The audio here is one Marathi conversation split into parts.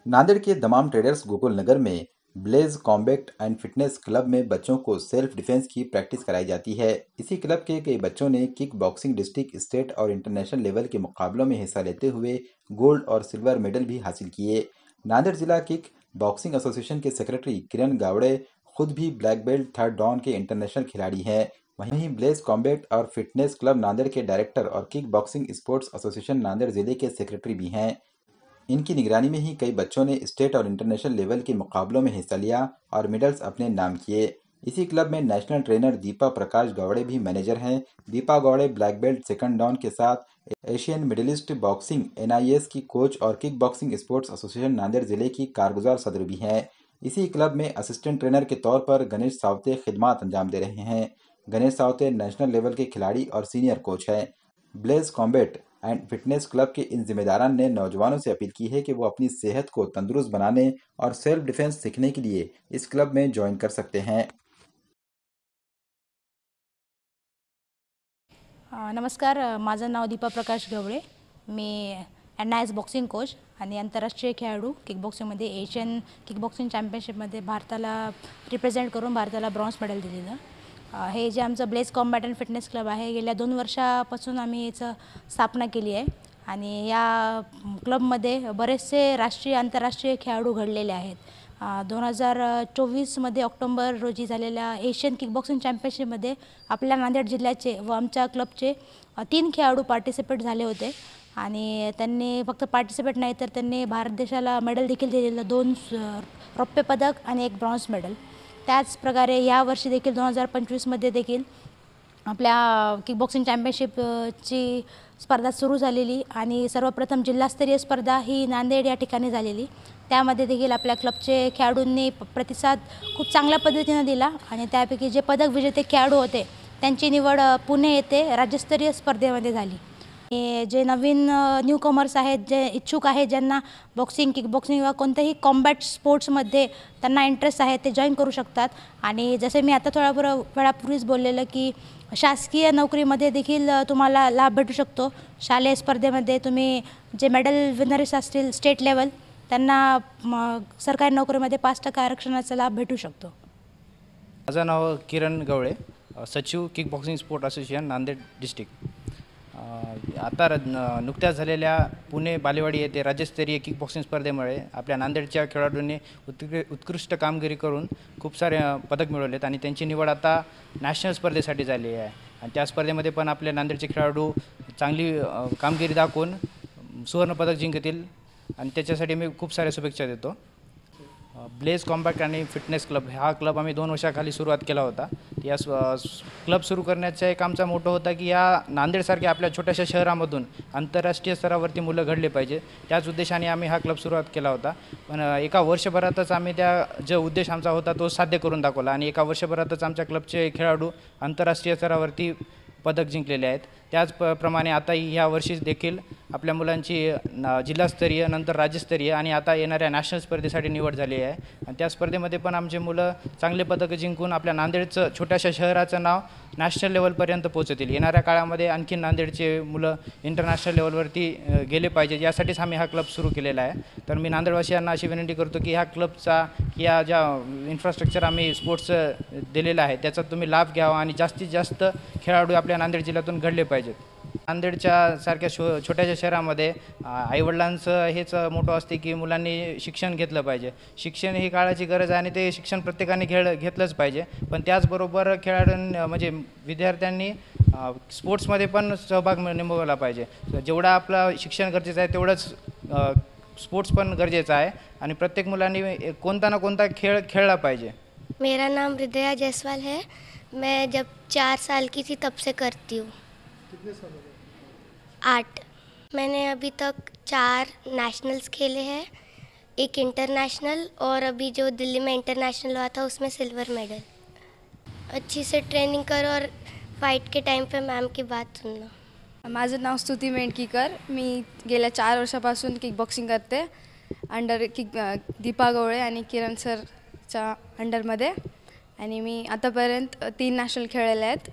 नांदेड़ के दमाम ट्रेडर्स गोकुल नगर में blaze combat and fitness club में बच्चों को सेल्फ डिफेंस की प्रैक्टिस कराई जाती है। इसी क्लब के कई बच्चों ने किक बॉक्सिंग डिस्ट्रिक्ट, स्टेट और इंटरनेशनल लेवल के मुकाबलों में हिस्सा लेते हुए गोल्ड और सिल्वर मेडल भी हासिल किए। नांदेड़ जिला किक बॉक्सिंग एसोसिएशन के सेक्रेटरी किरण गावड़े खुद भी ब्लैक बेल्ट थर्ड डॉन के इंटरनेशनल खिलाड़ी हैं। वहीं ब्लेज कॉम्बैट और फिटनेस क्लब नांदेड़ के डायरेक्टर और kick boxing sports association Nanded जिले के सेक्रेटरी भी हैं। इनकी निगरानी में ही कई बच्चों ने स्टेट और इंटरनेशनल लेवल के मुकाबलों में हिस्सा लिया और मेडल्स अपने नाम किए। इसी क्लब में नेशनल ट्रेनर दीपा प्रकाश गौड़े भी मैनेजर हैं। Deepa Gawde black belt second dan के साथ एशियन मिडिलिस्ट बॉक्सिंग एनआईएस की कोच और kick boxing sports association Nanded जिले की कारगुजार सदर भी हैं। इसी क्लब में असिस्टेंट ट्रेनर के तौर पर गणेश सावते खिदमात अंजाम दे रहे हैं। गणेश सावते नेशनल लेवल के खिलाड़ी और सीनियर कोच हैं। Blaze combat and fitness club के इन जिम्मेदारान ने नौजवानों से अपील की है कि वो अपनी सेहत को तंदुरुस्त बनाने और सेल्फ डिफेंस सीखने के लिए इस क्लब में ज्वाइन कर सकते हैं। नमस्कार, माझं नाव दीपा प्रकाश गवळे। मी एनआयएस बॉक्सिंग कोच आणि आंतरराष्ट्रीय खेळाडू किकबॉक्सिंगमध्ये एशियन किकबॉक्सिंग चॅम्पियनशिपमध्ये भारताला रिप्रेझेंट करून भारताला ब्रॉन्झ मेडल दिलेलं। हे जे आमचं blaze combat and fitness club आहे, गेल्या 2 वर्षापासून आम्ही याचं स्थापना केली आहे आणि या क्लबमध्ये बरेचसे राष्ट्रीय आंतरराष्ट्रीय खेळाडू घडलेले आहेत। 2024मध्ये ऑक्टोबर रोजी झालेल्या एशियन किकबॉक्सिंग चॅम्पियनशिपमध्ये आपल्या नांदेड जिल्ह्याचे व आमच्या क्लबचे 3 खेळाडू पार्टिसिपेट झाले होते आणि त्यांनी फक्त पार्टिसिपेट नाही तर त्यांनी भारत देशाला मेडल देखील दिलेलं, 2 रौप्य पदक आणि 1 ब्रॉन्झ मेडल। त्याच प्रकारे या वर्षी देखील 2025मध्ये देखील आपल्या किकबॉक्सिंग चॅम्पियनशिपची स्पर्धा सुरू झालेली आणि सर्वप्रथम जिल्हास्तरीय स्पर्धा ही नांदेड या ठिकाणी झालेली। त्यामध्ये देखील आपल्या क्लबचे खेळाडूंनी प्रतिसाद खूप चांगल्या पद्धतीने दिला आणि त्यापैकी जे पदक विजेते खेळाडू होते त्यांची निवड पुणे येथे राज्यस्तरीय स्पर्धेमध्ये झाली। जे नवीन न्यूकमर्स आहेत, जे इच्छुक आहेत, ज्यांना बॉक्सिंग, किकबॉक्सिंग किंवा कोणत्याही कॉम्बॅट स्पोर्ट्समध्ये त्यांना इंटरेस्ट आहे ते जॉईन करू शकतात। आणि जसे मी आता थोड्या वेळापूर्वीच बोललेलं की शासकीय नोकरीमध्ये देखील तुम्हाला लाभ भेटू शकतो। शालेय स्पर्धेमध्ये तुम्ही जे मेडल विनर्स असतील स्टेट लेवल त्यांना सरकारी नोकरीमध्ये 5% आरक्षणाचा लाभ भेटू शकतो। माझं नाव किरण गवळे, सचिव kick boxing sport association Nanded district. आता नुकत्याच झालेल्या पुणे बालेवाडी येथे राज्यस्तरीय किक बॉक्सिंग स्पर्धेमुळे आपल्या नांदेडच्या खेळाडूंनी उत्कृष्ट कामगिरी करून खूप सारे पदक मिळवलेत आणि त्यांची निवड आता नॅशनल स्पर्धेसाठी झाली आहे आणि त्या स्पर्धेमध्ये पण आपले नांदेडचे खेळाडू चांगली कामगिरी दाखवून सुवर्ण पदक जिंकतील आणि त्याच्यासाठी मी खूप साऱ्या शुभेच्छा देतो। ब्लेज कॉम्बॅट आणि फिटनेस क्लब हा क्लब आम्ही 2 वर्षाखाली सुरुवात केला होता। या क्लब सुरू करण्याचा एक आमचा मोठो होता की या नांदेडसारख्या आपल्या छोट्याशा शहरामधून आंतरराष्ट्रीय स्तरावरती मुलं घडले पाहिजे, त्याच उद्देशाने आम्ही हा क्लब सुरुवात केला होता। पण एका वर्षभरातच आम्ही जो उद्देश आमचा होता तो साध्य करून दाखवला आणि एका वर्षभरातच आमच्या क्लबचे खेळाडू आंतरराष्ट्रीय स्तरावरती पदक जिंकलेले आहेत। त्याचप्रमाणे आता ह्या वर्षी देखील आपल्या मुलांची जिल्हास्तरीय, नंतर राज्यस्तरीय आणि आता येणाऱ्या नॅशनल स्पर्धेसाठी निवड झाली आहे आणि त्या स्पर्धेमध्ये पण आमचे मुलं चांगले पदक जिंकून आपल्या नांदेडचं छोट्याशा शहराचं नाव नॅशनल लेवलपर्यंत पोहोचतील। येणाऱ्या काळामध्ये आणखी नांदेडचे मुलं इंटरनॅशनल लेवलवरती गेले पाहिजे, यासाठीच आम्ही हा क्लब सुरू केलेला आहे। तर मी नांदेडवासियांना अशी विनंती करतो की ह्या क्लबचा या ज्या इन्फ्रास्ट्रक्चर आम्ही स्पोर्ट्सचं दिलेलं आहे त्याचा तुम्ही लाभ घ्यावा आणि जास्तीत जास्त खेळाडू आपल्या नांदेड जिल्ह्यातून घडले पाहिजेत। नांदेडच्या सारख्या छोट्याशा शहरामध्ये आईवडिलांचं हेच मोठं असते की मुलांनी शिक्षण घेतलं पाहिजे। शिक्षण ही काळाची गरज आहे आणि ते शिक्षण प्रत्येकाने घेतलंच पाहिजे, पण त्याचबरोबर खेळाडूंनी म्हणजे विद्यार्थ्यांनी स्पोर्ट्समध्ये पण सहभाग निभवला पाहिजे। जेवढं आपलं शिक्षण गरजेचं आहे तेवढंच स्पोर्ट्स पण गरजेचं आहे आणि प्रत्येक मुलांनी कोणता ना कोणता खेळ खेळला पाहिजे। मेरा नाम हृदया जायसवाल है। मैं जब 4 साल की थी तब से करती हूँ। कितने साल हो गए? 8। मैंने अभी तक 4 नेशनल्स खेले हैं, 1 इंटरनेशनल और अभी जो दिल्ली में इंटरनेशनल हुआ था उसमें सिल्वर मेडल। अच्छी से ट्रेनिंग करो और फाइट के टाइम पे मैम की बात सुनना। माझं नाव स्तुती मेंढकीकर। मी गेल्या 4 वर्षापासून किकबॉक्सिंग करते अंडर दीपा गवळे आणि किरण सरच्या अंडरमध्ये आणि मी आतापर्यंत 3 नॅशनल खेळलेले आहेत।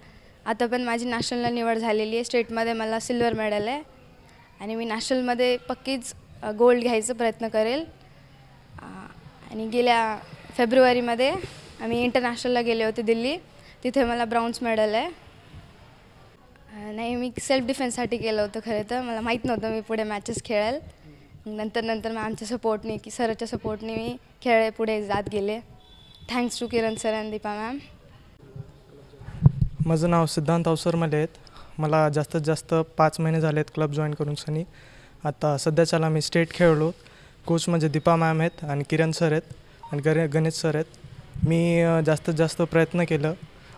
आता पण माझी नॅशनलला निवड झालेली आहे। स्टेटमध्ये मला सिल्वर मेडल आहे आणि मी नॅशनलमध्ये पक्कीच गोल्ड घ्यायचा प्रयत्न करेल आणि गेल्या फेब्रुवारीमध्ये आम्ही इंटरनॅशनलला गेले होते दिल्ली. तिथे मला ब्राउन्स मेडल आहे. नाही, मी सेल्फ डिफेन्ससाठी केलं होतं. खरं तर मला माहीत नव्हतं मी पुढे मॅचेस खेळेल. नंतर मॅमच्या सपोर्टने की सरच्या सपोर्टने मी पुढे जात गेले. Thanks to Kiran sir and Deepa ma'am. माझं नाव सिद्धांत अवसरमले आहेत. मला जास्तीत जास्त 5 महिने झाले आहेत क्लब जॉईन करून सनी. आता सध्याच्याला मी स्टेट खेळलो. कोच म्हणजे दीपा मॅम आहेत आणि किरण सर आहेत आणि गणेश सर आहेत. मी जास्तीत जास्त प्रयत्न केलं.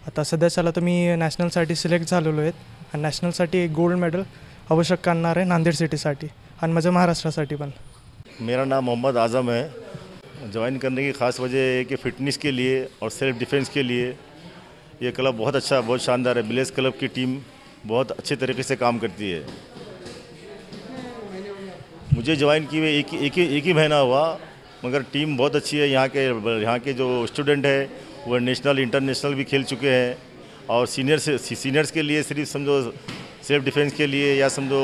आता सध्याच्याला तर मी नॅशनलसाठी सिलेक्ट झालेलो आहेत आणि नॅशनलसाठी एक गोल्ड मेडल आवश्यक करणार आहे नांदेड सिटीसाठी आणि माझ्या महाराष्ट्रासाठी पण. मेरा नाम मोहम्मद आज़म है. ज्वाइन करने की ख़ास वजह है कि फ़िटनेस के लिए और सेल्फ डिफेंस के लिए ये क्लब बहुत अच्छा, बहुत शानदार है. ब्लेज क्लब की टीम बहुत अच्छे तरीके से काम करती है. मुझे ज्वाइन किए हुए एक ही महीना हुआ, मगर टीम बहुत अच्छी है. यहाँ के जो स्टूडेंट है वो नेशनल इंटरनेशनल भी खेल चुके हैं और सीनियर्स के लिए सिर्फ समझो सेल्फ डिफेंस के लिए या समझो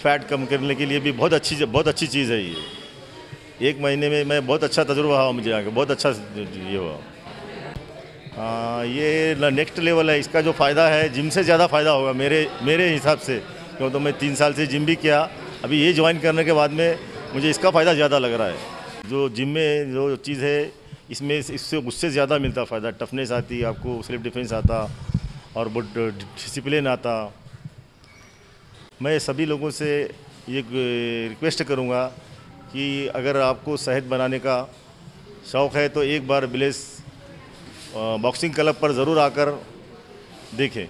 फैट कम करने के लिए भी बहुत अच्छी चीज़ है. ये 1 महीने में मैं बहुत अच्छा तजुर्बा हुआ मुझे यहाँ का, बहुत अच्छा ये हुआ. ये नेक्स्ट लेवल है. इसका जो फ़ायदा है जिम से ज़्यादा फ़ायदा होगा मेरे हिसाब से, क्यों तो मैं 3 साल से जिम भी किया. अभी ये ज्वाइन करने के बाद में मुझे इसका फ़ायदा ज़्यादा लग रहा है. जो जिम में जो चीज़ है इसमें उससे ज़्यादा मिलता फ़ायदा. टफनेस आती, आपको सेल्फ डिफेंस आता और बहुत डिसिप्लिन आता. मैं सभी लोगों से ये रिक्वेस्ट करूँगा कि अगर आपको सेहत बनाने का शौक़ है तो एक बार ब्लेस बॉक्सिंग क्लब पर ज़रूर आकर देखें.